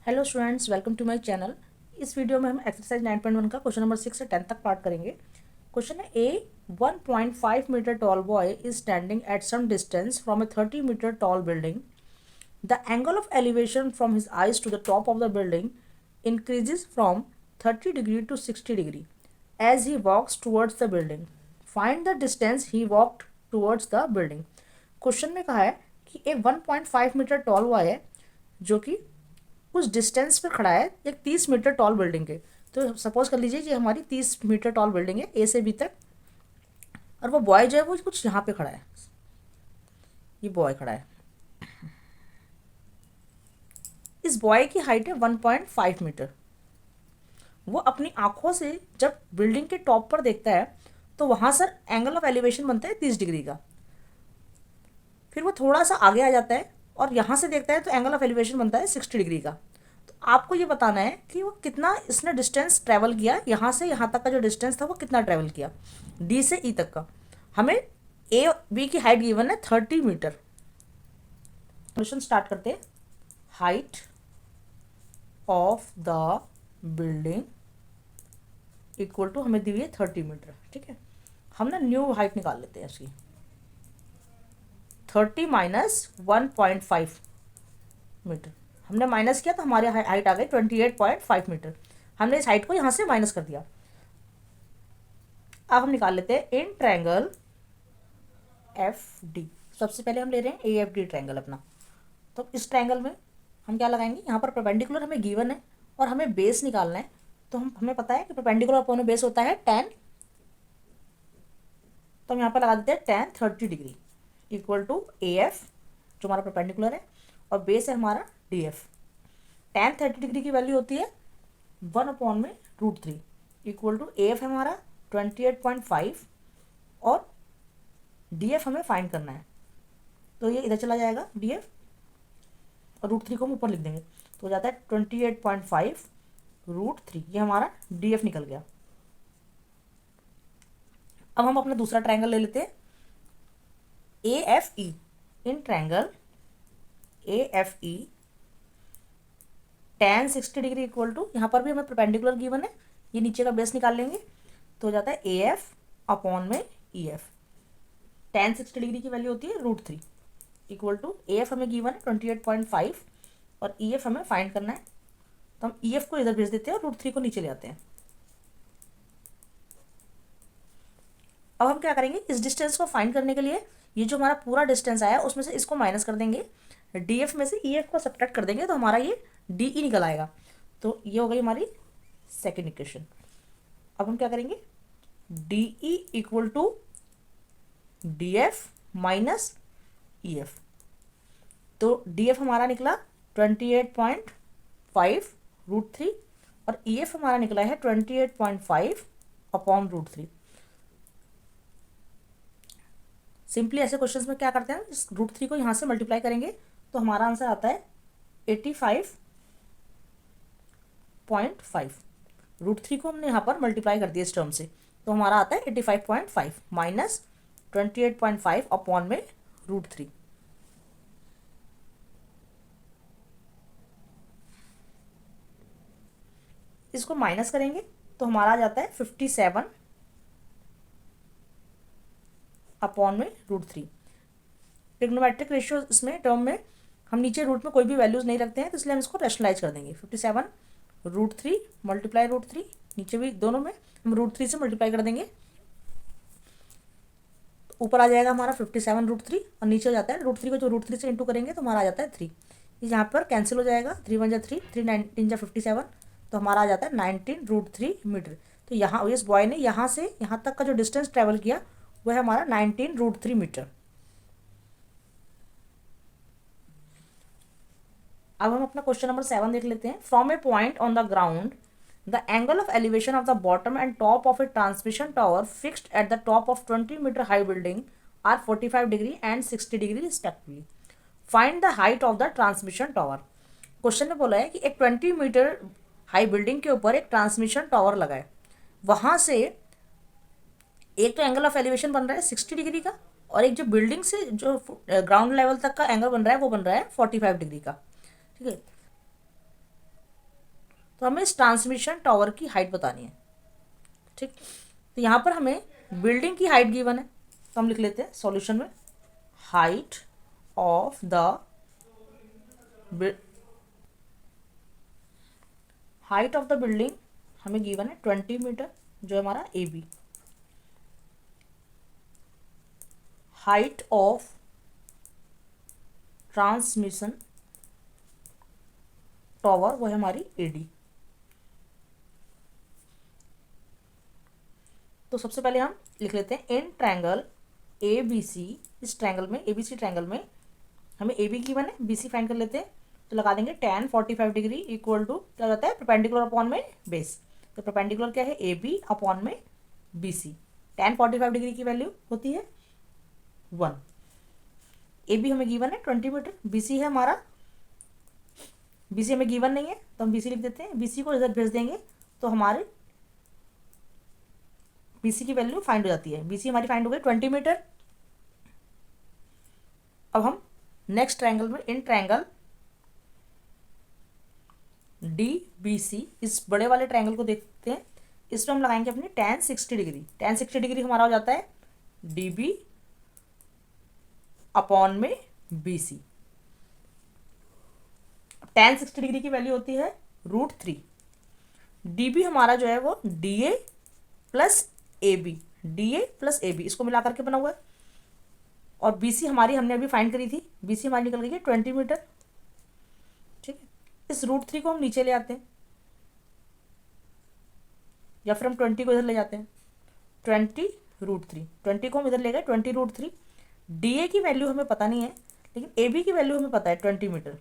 Hello students, welcome to my channel. इस video में हम एक्सरसाइज 9.1 का क्वेश्चन नंबर 6 से 10 तक पार्ट करेंगे। क्वेश्चन है a 1.5 metre tall boy is standing at some distance from a 30 metre tall building. The angle of elevation from his eyes to the top of the building increases from 30 degree to 60 degree as he walks towards the building. Find the distance he walked towards the building. Question में कहा है कि एक 1.5 metre tall boy है जो कि उस distance पे खड़ा है एक 30 मीटर टॉल बिल्डिंग के। तो सपोज कर लीजिए ये हमारी 30 मीटर टॉल बिल्डिंग है ए से बी तक, और वो बॉय जो है वो कुछ यहाँ पे खड़ा है। ये बॉय खड़ा है। इस बॉय की हाइट है 1.5 मीटर। वो अपनी आंखों से जब बिल्डिंग के टॉप पर देखता है तो वहाँ सर एंगल ऑफ एलिवेशन बनता है 30 डिग्री का। फिर वो थोड़ा सा आगे आ जाता है और यहाँ से देखता है तो एंगल ऑफ एलिवेशन बनता है 60 डिग्री का। तो आपको ये बताना है कि वो कितना इसने डिस्टेंस ट्रैवल किया, यहाँ से यहाँ तक का जो डिस्टेंस था वो कितना ट्रैवल किया डी से ई तक का। हमें ए बी की हाइट गिवन है 30 मीटर। क्वेश्चन स्टार्ट करते हैं। Height of the building equal to हमें दी हुई है 30 मीटर। ठीक है, हम ना न्यू हाइट निकाल लेते हैं इसकी। 30 माइनस 1.5 मीटर। हमने माइनस किया तो हमारी हाइट आ गई 28.5 मीटर। हमने इस हाइट को यहाँ से माइनस कर दिया। अब हम निकाल लेते हैं इन ट्रायंगल एफ डी। सबसे पहले हम ले रहे हैं ए एफ डी ट्रायंगल अपना। तो इस ट्रायंगल में हम क्या लगाएंगे, यहाँ पर परपेंडिकुलर हमें गिवन है और हमें बेस निकालना है। तो हमें पता है कि परपेंडिकुलर अपॉन बेस होता है 10। तो हम यहाँ पर लगा देते हैं 10 30 degree equal to A F जो हमारा परपेंडिकुलर है, और बेस है हमारा डी एफ। 10 30 डिग्री की वैल्यू होती है 1/√3 इक्वल टू ए एफ है हमारा 28.5 और डी एफ हमें फाइंड करना है। तो ये इधर चला जाएगा डी एफ और √3 को हम ऊपर लिख देंगे तो हो जाता है 28.5√3। ये हमारा डी एफ निकल गया। अब हम अपना दूसरा ट्रायंगल ले लेते हैं A F E. In triangle A F E tan 60 degree equal to, यहाँ पर भी हमें परपेंडिकुलर गिवन है, ये नीचे का बेस निकाल लेंगे तो हो जाता है ए एफ अपॉन में ई एफ। tan 60 डिग्री की वैल्यू होती है √3 इक्वल टू ए एफ हमें गिवन है 28.5 और ई एफ हमें फाइंड करना है। तो हम ई एफ को इधर भेज देते हैं और √3 को नीचे ले आते हैं। अब हम क्या करेंगे, इस डिस्टेंस को फाइंड करने के लिए ये जो हमारा पूरा डिस्टेंस आया उसमें से इसको माइनस कर देंगे, डी एफ में से ई एफ को सब्ट्रैक्ट कर देंगे तो हमारा ये डी ई निकल आएगा। तो ये हो गई हमारी सेकेंड इक्वेशन। अब हम क्या करेंगे, D E equal to D F minus E F. तो डी एफ हमारा निकला 28.5√3 और ई एफ हमारा निकला है 28.5 अपॉन √3। सिंपली ऐसे क्वेश्चंस में क्या करते हैं, इस √3 को यहाँ से मल्टीप्लाई करेंगे तो हमारा आंसर आता है 85.5। √3 को हमने यहाँ पर मल्टीप्लाई कर दिया इस टर्म से तो हमारा आता है 85.5 माइनस 28.5 अपॉन में √3। इसको माइनस करेंगे तो हमारा आ जाता है 57 अपॉन में √3। ट्रिग्नोमेट्रिक रेशियो इसमें टर्म में हम नीचे रूट में कोई भी वैल्यूज नहीं रखते हैं तो इसलिए हम इसको रैशनलाइज कर देंगे। 57√3 मल्टीप्लाई √3, नीचे भी दोनों में हम √3 से मल्टीप्लाई कर देंगे। ऊपर आ जाएगा हमारा 57√3 और नीचे हो जाता है √3 को जो √3 से इंटू करेंगे तो हमारा आ जाता है 3। यहाँ पर कैंसिल हो जाएगा, 3 1 जा 3, 3 19 जा 57 तो हमारा आ जाता है 19√3 मीटर। तो यहाँ इस बॉय ने यहाँ से यहाँ तक का जो डिस्टेंस ट्रेवल किया वह है हमारा 19√3 मीटर। अब हम अपना क्वेश्चन नंबर 7 देख लेते हैं। From a point on the ground the angle of elevation of the bottom and top of a transmission tower fixed at the top of 20 metre high building are 45 degree and 60 degree respectively. Find the height of the transmission tower. Question में बोला है कि एक 20 metre high building के ऊपर एक transmission tower लगा है, वहाँ से एक तो एंगल ऑफ एलिवेशन बन रहा है 60 डिग्री का और एक जो बिल्डिंग से जो ग्राउंड लेवल तक का एंगल बन रहा है वो बन रहा है 45 डिग्री का। ठीक है, तो हमें इस ट्रांसमिशन टावर की हाइट बतानी है। ठीक, तो यहाँ पर हमें बिल्डिंग की हाइट गिवन है, तो हम लिख लेते हैं सॉल्यूशन में हाइट ऑफ द बिल्डिंग हमें गिवन है 20 मीटर, जो है हमारा A B. Height of transmission tower वो है हमारी ए डी। तो सबसे पहले हम लिख लेते हैं in triangle A B C, इस ट्रायंगल में ए बी सी ट्रायंगल में हमें ए बी गिवन है, बी सी फाइंड कर लेते हैं। तो लगा देंगे tan 45 डिग्री इक्वल टू क्या होता है परपेंडिकुलर अपॉन में बेस। तो परपेंडिकुलर क्या है ए बी अपॉन में बी सी। tan 45 डिग्री की वैल्यू होती है 1। ए बी हमें गिवन है 20 मीटर, बी सी है हमारा, बी सी हमें गिवन नहीं है तो हम बी सी लिख देते हैं। बी सी को इधर भेज देंगे तो हमारे बी सी की वैल्यू फाइंड हो जाती है। बी सी हमारी फाइंड हो गई 20 मीटर। अब हम नेक्स्ट ट्रायंगल में in triangle D B C, इस बड़े वाले ट्रायंगल को देखते हैं। इसमें हम लगाएंगे अपनी tan 60 डिग्री। tan 60 डिग्री हमारा हो जाता है डी बी अपॉन में बी सी। tan 60 डिग्री की वैल्यू होती है √3। डी बी हमारा जो है वो D A plus A B, D A plus A B इसको मिला करके बना हुआ है। और बी सी हमारी हमने अभी फाइंड करी थी, बी सी हमारी निकल गई है 20 मीटर। ठीक है, इस √3 को हम नीचे ले आते हैं या फिर हम 20 को इधर ले जाते हैं। 20 √3, 20 को हम इधर ले गए 20 √3। डी ए की वैल्यू हमें पता नहीं है लेकिन ए बी की वैल्यू हमें पता है 20 मीटर।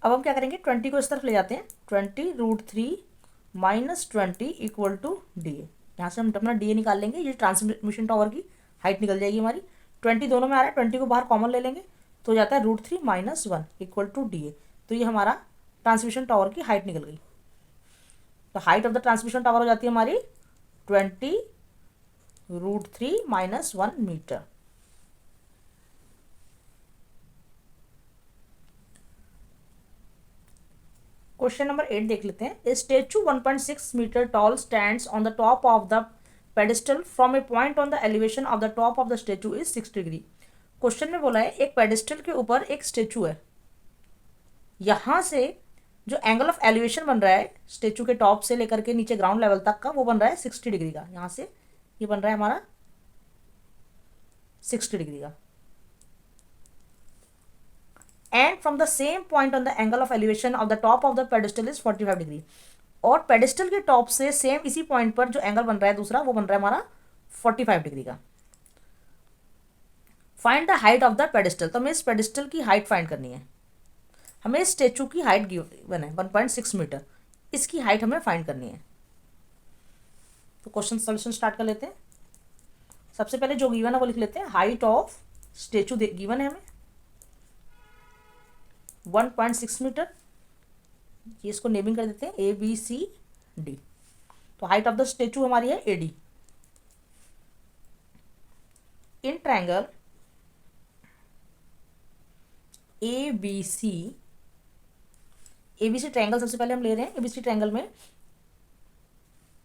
अब हम क्या करेंगे 20 को इस तरफ ले जाते हैं। 20 √3 minus 20 equal to D A. यहाँ से हम अपना डी ए निकाल लेंगे, ये ट्रांसमिशन टावर की हाइट निकल जाएगी हमारी। 20 दोनों में आ रहा है, 20 को बाहर कॉमन ले लेंगे तो जाता है √3 minus 1 equal to D A. तो ये हमारा ट्रांसमिशन टावर की हाइट निकल गई। तो height of the transmission tower हो जाती है हमारी 20 √3 माइनस 1 मीटर। क्वेश्चन नंबर 8 देख लेते हैं। A statue 1.6 metre tall stands on the top of the pedestal from a point on the elevation of the top of the statue is 60 degree. Question में बोला है एक पेडिस्टल के ऊपर एक स्टेचू है, यहाँ से जो एंगल ऑफ एलिवेशन बन रहा है स्टेचू के टॉप से लेकर के नीचे ग्राउंड लेवल तक का वो बन रहा है 60 डिग्री का। यहाँ से ये बन रहा है हमारा 60 डिग्री का। And from the same point on the angle of elevation of the top of the pedestal is 45 degree. और पेडिस्टल के टॉप से सेम इसी पॉइंट पर जो एंगल बन रहा है दूसरा वो बन रहा है हमारा 45 डिग्री का। Find the height of the pedestal. तो हमें इस पेडिस्टल की हाइट फाइंड करनी है। हमें इस स्टेचू की हाइट गिवन है 1.6 मीटर, इसकी हाइट हमें फाइंड करनी है। तो क्वेश्चन सॉल्यूशन स्टार्ट कर लेते हैं। सबसे पहले जो गिवन है वो लिख लेते हैं। हाइट ऑफ स्टेचू गिवन है हमें 1.6 मीटर, ये इसको नेमिंग कर देते हैं ए बी सी डी। तो हाइट ऑफ द स्टेचू हमारी है A D. In triangle A B C, ABC triangle सबसे पहले हम ले रहे हैं। एबीसी ट्रायंगल में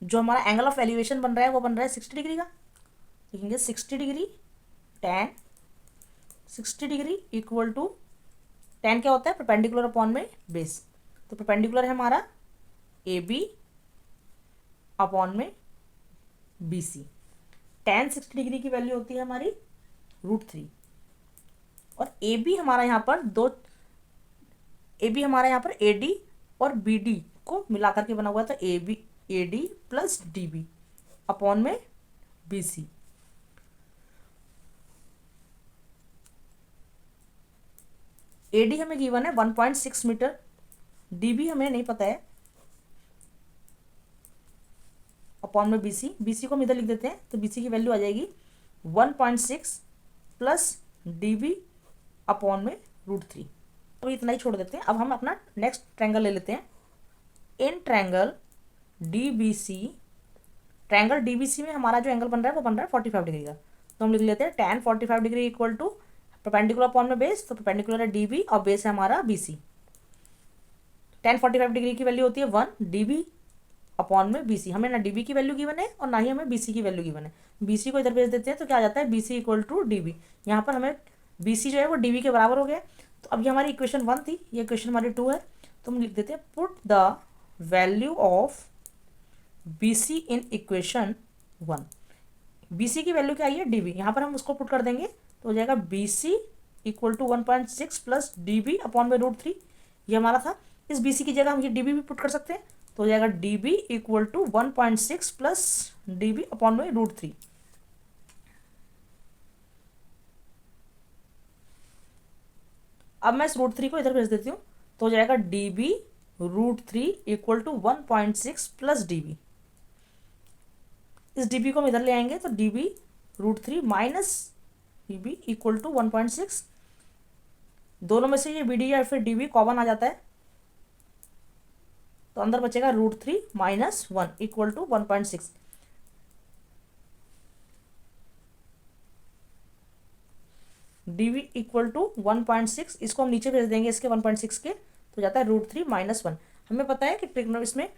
जो हमारा एंगल ऑफ एलिवेशन बन रहा है वो बन रहा है 60 डिग्री का। लिखेंगे 60 degree tan 60 degree equal to tan क्या होता है परपेंडिकुलर अपॉन में बेस। तो परपेंडिकुलर है हमारा ए बी अपॉन में बी सी। tan 60 डिग्री की वैल्यू होती है हमारी √3। और ए बी हमारा यहाँ पर ए बी हमारा यहाँ पर ए डी और बी डी को मिलाकर के बना हुआ था A D plus D B upon में बी सी। ए डी हमें गिवन है 1.6 मीटर, डी बी हमें नहीं पता है अपॉन में बी सी। बी सी को हम इधर लिख देते हैं तो बी सी की वैल्यू आ जाएगी 1.6 प्लस डी बी अपॉन में √3। तो इतना ही छोड़ देते हैं। अब हम अपना नेक्स्ट ट्रायंगल ले लेते हैं। In triangle D B C, triangle D B C में हमारा जो एंगल बन रहा है वो बन रहा है 45 डिग्री का। तो हम लिख लेते हैं tan 45 degree equal to perpendicular upon में बेस। तो परपेंडिकुलर है डी बी और बेस है हमारा बी सी। tan 45 डिग्री की वैल्यू होती है 1 dB अपॉन में BC। हमें ना DB की वैल्यू गिवन है और ना ही हमें BC की वैल्यू गिवन है। BC को इधर भेज देते हैं तो क्या आ जाता है, BC इक्वल टू DB। यहाँ पर हमें BC जो है वो DB के बराबर हो गया। तो अब ये हमारी इक्वेशन 1 थी, ये इक्वेशन हमारी 2 है, तो हम लिख देते हैं put the value of BC in equation 1। BC की वैल्यू क्या आई है, DB, यहाँ पर हम उसको पुट कर देंगे तो हो जाएगा BC equal to 1.6 plus DB upon में √3, ये हमारा था। इस BC की जगह हम ये DB भी पुट कर सकते हैं तो हो जाएगा DB equal to 1.6 plus DB upon में √3। अब मैं इस √3 को इधर भेज देती हूँ तो हो जाएगा DB √3 equal to 1.6 plus DB। इस DB को हम इधर ले आएंगे तो DB √3 minus DB equal to 1.6। दोनों में से ये BD या फिर DB कॉमन आ जाता है तो अंदर बचेगा √3 minus 1 equal to 1.6। DB equal to 1.6, इसको हम नीचे भेज देंगे इसके 1.6 के तो जाता है √3 माइनस 1। हमें पता है कि ट्रिग्नोमेट्री में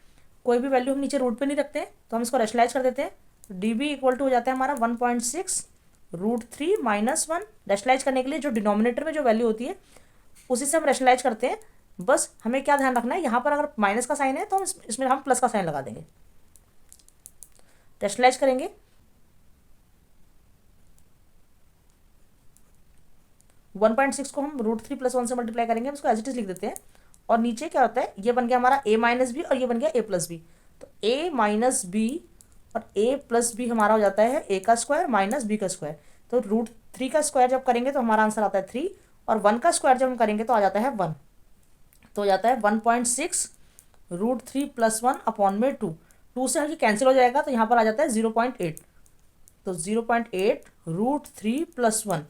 कोई भी वैल्यू हम नीचे रूट पे नहीं रखते हैं तो हम इसको रैशनलाइज कर देते हैं। DB इक्वल टू हो जाता है हमारा 1.6 √3 माइनस 1। रैशनलाइज करने के लिए जो डिनोमिनेटर में जो वैल्यू होती है उसी से हम रैशनलाइज करते हैं। बस हमें क्या ध्यान रखना है, यहाँ पर अगर माइनस का साइन है तो इसमें हम प्लस का साइन लगा देंगे। रैशनलाइज करेंगे 1.6 को हम √3 प्लस 1 से मल्टीप्लाई करेंगे, हम इसको एज इट इज लिख देते हैं। और नीचे क्या होता है, ये बन गया हमारा a माइनस बी और ये बन गया a प्लस बी। तो a माइनस बी और a प्लस बी हमारा हो जाता है a का स्क्वायर माइनस b का स्क्वायर। तो √3 का स्क्वायर जब करेंगे तो हमारा आंसर आता है 3 और 1 का स्क्वायर जब हम करेंगे तो आ जाता है 1। तो हो जाता है 1.6 √3 प्लस 1 अपॉन में 2 से ये कैंसिल हो जाएगा तो यहाँ पर आ जाता है 0.8। तो 0.8 √3 प्लस 1,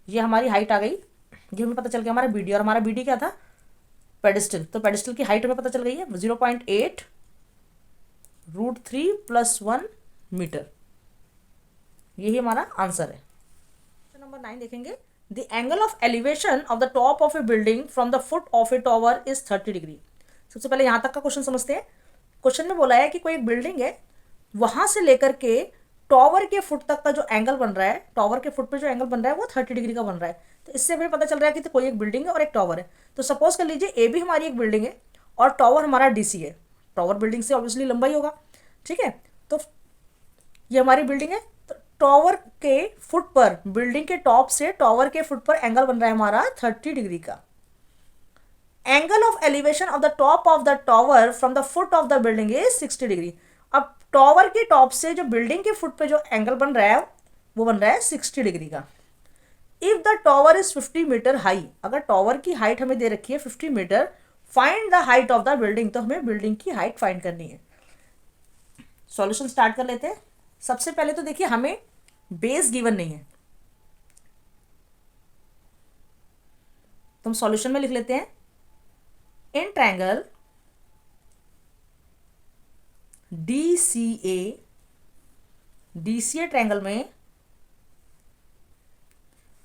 ये हमारी हाइट आ गई। ये हमें पता चल गया हमारा BD, और हमारा BD क्या था, पेडिस्टल। तो पेडिस्टल की हाइट हमें पता चल गई है 0.8 √3 प्लस 1 मीटर। यही हमारा आंसर है। क्वेश्चन नंबर 9 देखेंगे। The angle of elevation of the top of A building from the foot of A tower is 30 degree. सबसे पहले यहाँ तक का क्वेश्चन समझते हैं। क्वेश्चन में बोला है कि कोई एक बिल्डिंग है, वहां से लेकर के टॉवर के फुट तक का जो एंगल बन रहा है, टॉवर के फुट पे जो एंगल बन रहा है वो 30 डिग्री का बन रहा है। तो इससे हमें पता चल रहा है कि तो कोई एक बिल्डिंग है और एक टॉवर है। तो सपोज कर लीजिए ए भी हमारी एक बिल्डिंग है और टॉवर हमारा DC है। टॉवर बिल्डिंग से ऑब्वियसली लंबा ही होगा, ठीक है। तो ये हमारी बिल्डिंग है, तो टॉवर के फुट पर, बिल्डिंग के टॉप से टॉवर के फुट पर एंगल बन रहा है हमारा 30 डिग्री का। Angle of elevation of the top of the tower from the foot of the building is 60 degree. अब टॉवर के टॉप से जो बिल्डिंग के फुट पे जो एंगल बन रहा है वो बन रहा है 60 डिग्री का। If the tower is 50 metre high, अगर टॉवर की हाइट हमें दे रखी है 50 metre, find the height of the building, तो हमें बिल्डिंग की हाइट फाइंड करनी है। सॉल्यूशन स्टार्ट कर लेते हैं। सबसे पहले तो देखिए हमें बेस गिवन नहीं है, तो हम सॉल्यूशन में लिख लेते हैं इन ट्रायंगल DCA ट्रायंगल में,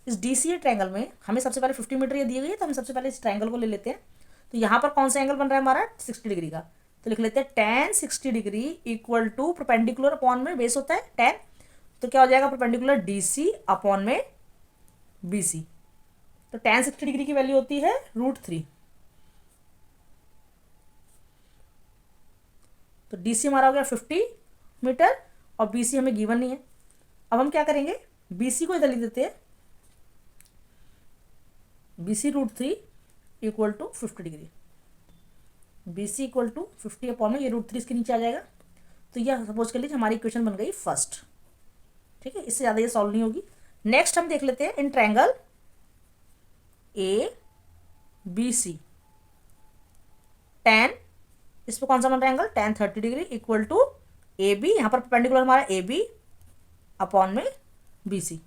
इस DCA ट्रायंगल में हमें सबसे पहले 50 मीटर ये दी हुई है, तो हम सबसे पहले इस ट्रायंगल को ले लेते हैं। तो यहाँ पर कौन सा एंगल बन रहा है हमारा 60 डिग्री का, तो लिख लेते हैं tan 60 degree equal to perpendicular upon में बेस होता है tan, तो क्या हो जाएगा परपेंडिकुलर DC अपॉन में BC। तो tan 60 डिग्री की वैल्यू होती है √3। तो DC हमारा हो गया 50 मीटर और BC हमें गिवन नहीं है। अब हम क्या करेंगे, BC को इधर लिख देते हैं, BC √3 equal to 50 degree. BC equal to 50 upon में ये √3 इसके नीचे आ जाएगा। तो यह सपोज कर लीजिए हमारी इक्वेशन बन गई फर्स्ट, ठीक है। इससे ज़्यादा ये सॉल्व नहीं होगी। नेक्स्ट हम देख लेते हैं इन ट्रायंगल ABC, tan, इस पर कौन सा बन रहा है angle, tan 30 degree equal to AB, यहाँ पर परपेंडिकुलर हमारा AB अपॉन में BC।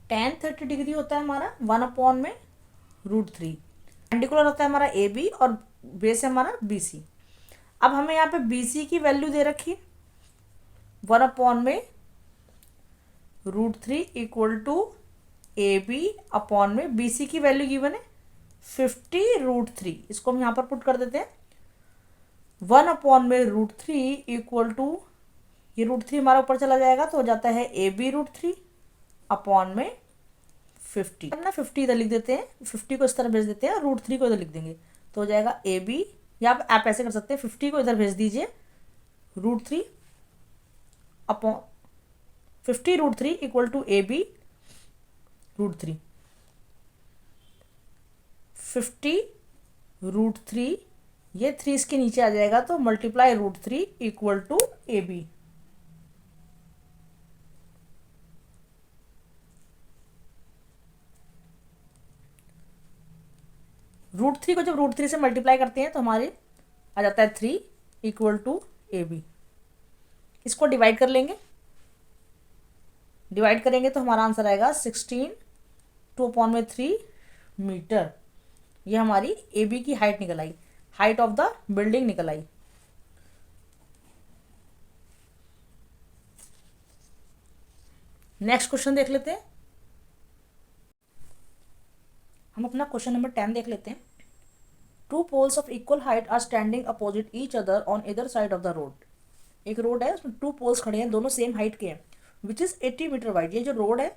tan 30 डिग्री होता है हमारा 1 अपॉन में √3, परपेंडिकुलर होता है हमारा AB और बेस है हमारा BC। अब हमें यहाँ पे BC की वैल्यू दे रखी है 1 अपॉन में √3 equal to A B upon में बी सी की वैल्यू गिवन है 50√3, इसको हम यहाँ पर पुट कर देते हैं 1 अपॉन में √3 इक्वल टू, ये √3 हमारा ऊपर चला जाएगा तो हो जाता है ए बी √3 अपॉन में 50, हम ना 50 इधर लिख देते हैं, 50 को इस तरह भेज देते हैं और √3 को इधर लिख देंगे तो हो जाएगा ए बी, या आप ऐसे कर सकते हैं 50 को इधर भेज दीजिए, √3 upon 50√3 equal to A B √3, 50√3, ये 3 इसके नीचे आ जाएगा तो multiply √3 equal to A B. √3 को जब √3 से मल्टीप्लाई करते हैं तो हमारे आ जाता है 3 इक्वल टू ए बी। इसको डिवाइड कर लेंगे, डिवाइड करेंगे तो हमारा आंसर आएगा 16 2/3 मीटर। ये हमारी ए बी की हाइट निकल आई, हाइट ऑफ द बिल्डिंग निकल आई। नेक्स्ट क्वेश्चन देख लेते हैं, हम अपना क्वेश्चन नंबर 10 देख लेते हैं। Two poles of equal height are standing opposite each other on either side of the road. एक रोड है, उसमें 2 पोल्स खड़े हैं, दोनों सेम हाइट के हैं, विच इज 80 मीटर वाइड। ये जो रोड है,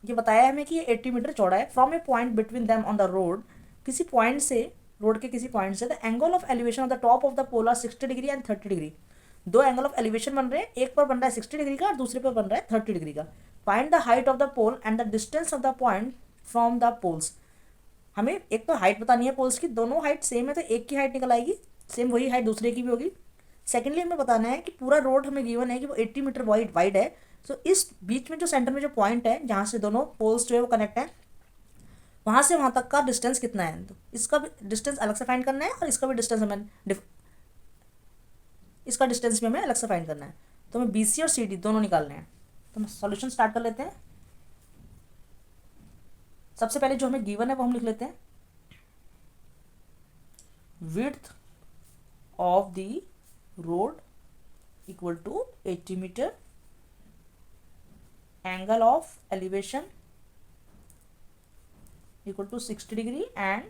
ये बताया हमें कि ये 80 मीटर चौड़ा है। From a point between them on the road, किसी पॉइंट से, रोड के किसी पॉइंट से, the angle of elevation of the top of the pole are 60 degree and 30 degree. दो एंगल ऑफ एलिवेशन बन रहे हैं, एक पर बन रहा है 60 डिग्री का और दूसरे पर बन रहा है 30 डिग्री का। Find the height of the pole and the distance of the point from the poles. हमें एक तो हाइट बतानी है पोल्स की, दोनों हाइट सेम है तो एक की हाइट निकल आएगी, सेम वही हाइट दूसरे की भी होगी। सेकेंडली हमें बताना है कि पूरा रोड हमें गिवन है कि वो 80 मीटर वाइड है, सो इस बीच में जो सेंटर में जो पॉइंट है जहाँ से दोनों पोल्स जो है वो कनेक्ट है, वहाँ से वहाँ तक का डिस्टेंस कितना है, तो इसका भी डिस्टेंस अलग से फाइंड करना है और इसका भी डिस्टेंस हमें इसका डिस्टेंस भी हमें अलग से फाइंड करना है। तो हमें बी सी और सी डी दोनों निकालने हैं। तो हम सॉल्यूशन स्टार्ट कर लेते हैं। सबसे पहले जो हमें गिवन है वो हम लिख लेते हैं, width of the road equal to 80 metre, angle of elevation equal to 60 degree and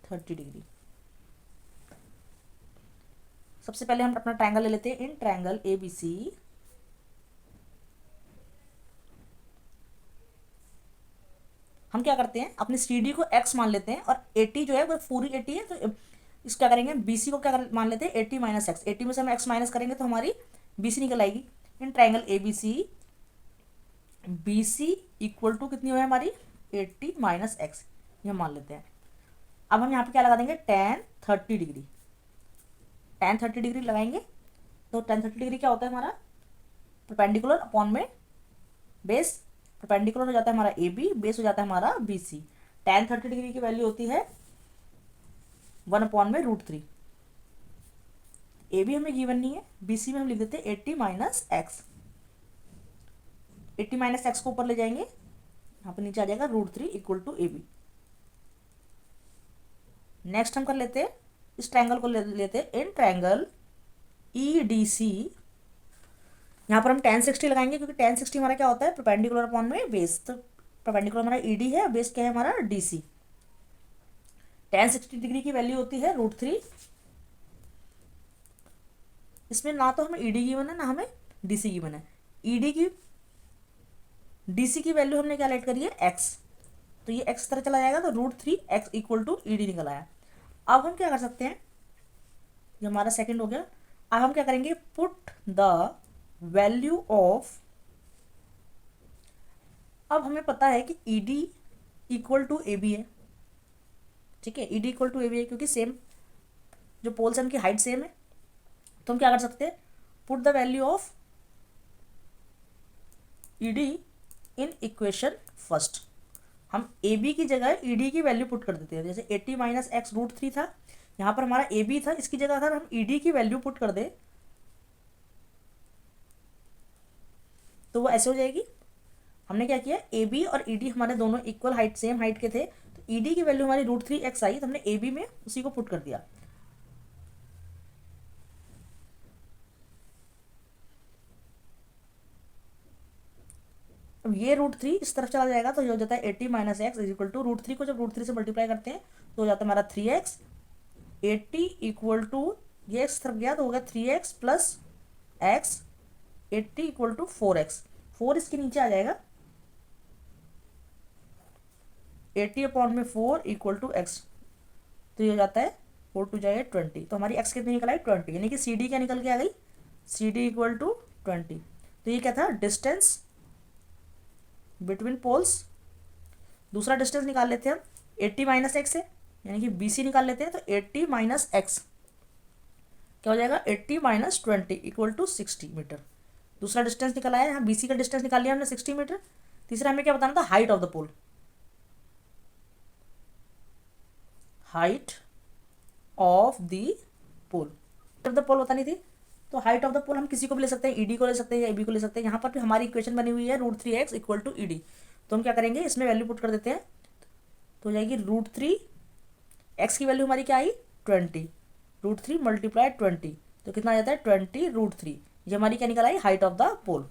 30 degree. सबसे पहले हम अपना ट्रायंगल ले लेते हैं, इन ट्रायंगल ए बी सी हम क्या करते हैं, अपने सी डी को x मान लेते हैं और 80 जो है वो पूरी 80 है, तो इस क्या करेंगे, बी सी को क्या मान लेते हैं 80 माइनस एक्स, 80 में से हम x माइनस करेंगे तो हमारी बी सी निकल आएगी। In triangle A B C equal to कितनी है हमारी 80 माइनस एक्स, ये हम मान लेते हैं। अब हम यहाँ पे क्या लगा देंगे, tan 30 डिग्री, tan 30 डिग्री लगाएंगे तो tan 30 डिग्री क्या होता है हमारा, परपेंडिकुलर अपॉन में बेस, परपेंडिकुलर हो जाता है हमारा ए बी, बेस हो जाता है हमारा बी सी। tan 30 डिग्री की वैल्यू होती है 1 अपॉन में √3। ए बी हमें गिवन नहीं है, बी सी में हम लिख देते हैं 80 माइनस एक्स, 80 माइनस एक्स को ऊपर ले जाएंगे, यहाँ पर नीचे आ जाएगा √3 equal to A B. Next हम कर लेते हैं, इस ट्रायंगल को लेते हैं, in triangle E D C, यहाँ पर हम tan 60 लगाएंगे क्योंकि tan 60 हमारा क्या होता है, परपेंडिकुलर अपॉन में बेस, तो परपेंडिकुलर हमारा ई डी है, बेस क्या है हमारा डी सी। tan 60 डिग्री की वैल्यू होती है √3। इसमें ना तो हमें ई डी गिवन है ना हमें डी सी गिवन है, ई डी की डी सी की वैल्यू हमने क्या लेट करी है x, तो ये x तरह चला जाएगा तो √3 x equal to E D निकल आया। अब हम क्या कर सकते हैं, ये हमारा सेकंड हो गया। अब हम क्या करेंगे, पुट द वैल्यू ऑफ, अब हमें पता है कि E D equal to A B है, ठीक है, E D equal to A B है क्योंकि सेम जो पोल्स हैं उनकी हाइट सेम है। तो हम क्या कर सकते हैं, put the value of E D in equation first. हम ए बी की जगह ई डी की वैल्यू पुट कर देते हैं, जैसे 80 माइनस एक्स √3 था, यहाँ पर हमारा ए बी था, इसकी जगह अगर हम ई डी की वैल्यू पुट कर दे तो वो ऐसे हो जाएगी। हमने क्या किया, ए बी और ई डी हमारे दोनों इक्वल हाइट, सेम हाइट के थे, तो ई डी की वैल्यू हमारी √3 एक्स आई, तो हमने ए बी में उसी को पुट कर दिया। अब ये √3 इस तरफ चला जाएगा तो ये हो जाता है 80 - x इज इक्वल टू √3 को जब √3 से मल्टीप्लाई करते हैं तो हो जाता है हमारा 3x। 80 इक्वल टू ये x तरफ गया तो हो गया 3x plus x। 80 equal to 4x। 4 इसके नीचे आ जाएगा, 80/4 इक्वल टू x। तो ये हो जाता है 4 2 जाएगा 20। तो हमारी x कितनी निकल आई 20, यानी कि CD क्या निकल के आ गई, CD इक्वल टू 20। तो ये क्या था, डिस्टेंस बिटवीन पोल्स। दूसरा डिस्टेंस निकाल लेते हैं हम, 80 - x है, यानी कि BC निकाल लेते हैं। तो 80 - x क्या हो जाएगा, 80 - 20 इक्वल टू 60 मीटर। दूसरा डिस्टेंस निकल आया, यहाँ BC का डिस्टेंस निकाल लिया हमने 60 मीटर। तीसरा हमें क्या बताना था, height of the pole. Height of the pole, of the pole बतानी थी। तो हाइट ऑफ द पोल हम किसी को भी ले सकते हैं, ED को ले सकते हैं या AB को ले सकते हैं। यहाँ पर भी हमारी इक्वेशन बनी हुई है √3x इक्वल टू ED। तो हम क्या करेंगे, इसमें वैल्यू पुट कर देते हैं। तो हो जाएगी √3, x की वैल्यू हमारी क्या आई 20, √3 × 20 तो कितना आ जाता है 20 √3। ये हमारी क्या निकल आई, हाइट ऑफ द पोल।